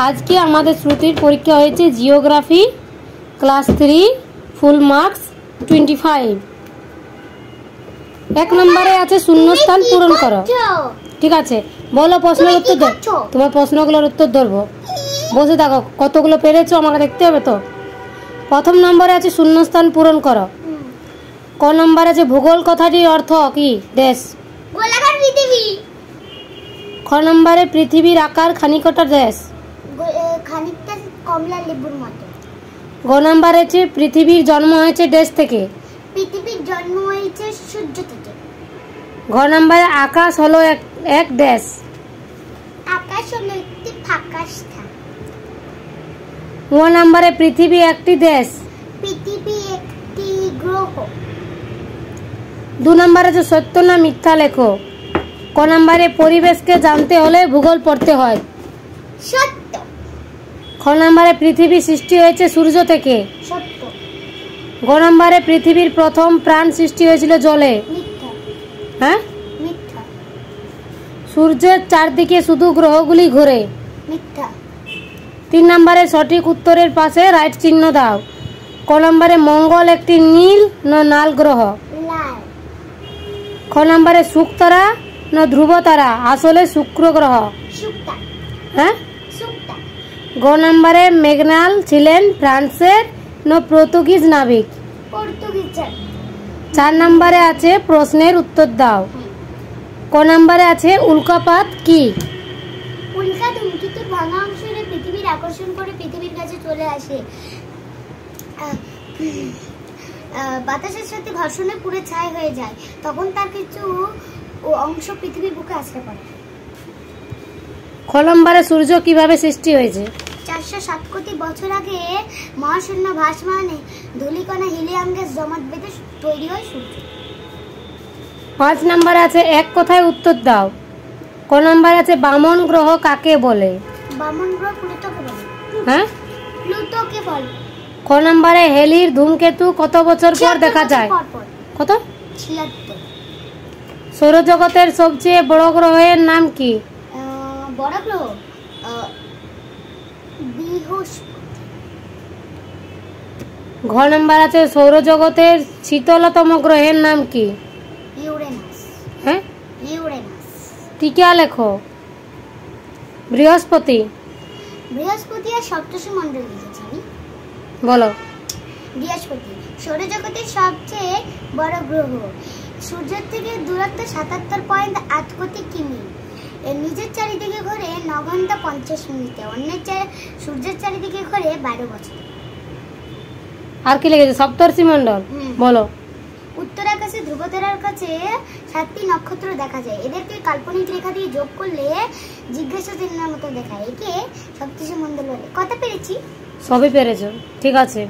আজকে আমাদের শ্রুতির পরীক্ষা হয়েছে জিওগ্রাফি ক্লাস 3 ফুল মার্কস 25। এক নম্বরে আছে শূন্যস্থান পূরণ করো। ঠিক আছে, বলো প্রশ্নের উত্তর দাও। তোমার প্রশ্নগুলোর উত্তর ধরবো, বসে থাকো। কতগুলো পেরেছো আমাকে দেখতে হবে তো। প্রথম নম্বরে আছে শূন্যস্থান পূরণ করো। ক নম্বরে আছে ভূগোল কথাটির অর্থ কি? দেশ। গোলাকার পৃথিবী। খ নম্বরে পৃথিবীর আকার খানিকটা দেশ। খানিকটা কমলা লেবুর মতো। গ নম্বরে আছে পৃথিবীর জন্ম হয়েছে দেশ থেকে। পৃথিবীর জন্ম হয়েছে সূর্য থেকে। ঘ নম্বরে আকাশ হলো এক দেশ। আকাশ হলো একটি ফাঁকা স্থান। ও নম্বরে পৃথিবী একটি দেশ। পৃথিবী একটি গ্রহ। দু নম্বরে আছে সত্য না মিথ্যা লেখো। ক নম্বরে পরিবেশকে জানতে হলে ভূগোল পড়তে হয়। সত্য। খ নম্বরে পৃথিবী সৃষ্টি হয়েছে সূর্য থেকে। সত্য। গ নম্বরে পৃথিবীর প্রথম প্রাণ সৃষ্টি হয়েছিল জলে। মিথ্যা। হ্যাঁ, মিথ্যা। সূর্যের চারদিকে শুধু গ্রহগুলি ঘোরে। মিথ্যা। 3 নম্বরে সঠিক উত্তরের পাশে রাইট চিহ্ন দাও। ক নম্বরে মঙ্গল একটি নীল না লাল গ্রহ। লাল। খ নম্বরে শুকতারা না ধ্রুব তারা আসলে শুক্র গ্রহ। শুক্তা। হ্যাঁ। শুক্তা। গ নম্বরে মেঘনাল ছিলেন ফ্রান্সের না পর্তুগিজ নাবিক। পর্তুগিজ। 4 নম্বরে আছে প্রশ্নের উত্তর দাও। ক নম্বরে আছে উল্কাপাত কি? উল্কা ধূমকেতুর ভাঙা অংশে পৃথিবীর আকর্ষণ করে পৃথিবীর কাছে চলে আসে। বাতাসের সাথে ঘর্ষণে পুড়ে ছাই হয়ে যায়, তখন তার কিছু অংশ পৃথিবীর বুকে আছড়ে পড়ে। খ নম্বরে সূর্য কিভাবে সৃষ্টি হয়েছে? 407 কোটি বছর আগে মহাশূন্য ভাসমানে ধূলিকণা হিলিয়াম গ্যাস জমাট বেঁধে তৈরি হয় সূর্য। 5 নম্বরে আছে এক কথায় উত্তর দাও। ক নম্বরে আছে বামন গ্রহ কাকে বলে? বামন গ্রহ প্লুটোকে বলে। হ্যাঁ, প্লুটোকে বলে। ক নম্বরে হেলির ধূমকেতু কত বছর পর দেখা যায়? কত? 76। সৌরজগতের সবচেয়ে বড় গ্রহের নাম কি? বড় গ্রহ বৃহস্পতি। ঘ নম্বর আছে সৌরজগতের শীতলতম গ্রহের নাম কি? ইউরেনাস। হ্যাঁ, ইউরেনাস। টিকা লেখো। বৃহস্পতি। বৃহস্পতি আর সপ্তর্ষি মণ্ডল লিখেছি আমি। বলো। বৃহস্পতি সৌরজগতের সবচেয়ে বড় গ্রহ। সূর্যের থেকে দূরত্ব 77.8 কোটি কিমি। এর নিজের চারিদিকে ঘোরে 9 ঘন্টা 50 মিনিটে। সূর্যের চারিদিকে ঘোরে 12 বছর। আর কি লিখেছে? সপ্তর্ষি মণ্ডল। বলো। উত্তর আকাশে ধ্রুবতারার কাছে 7টি নক্ষত্র দেখা যায়। এদেরকে কাল্পনিক রেখা দিয়ে যোগ করলে জিজ্ঞাসা চিহ্নের মতো দেখায়। একে সপ্তর্ষি মণ্ডল বলে। কত পেরেছি? সবই পেরেছো, ঠিক আছে।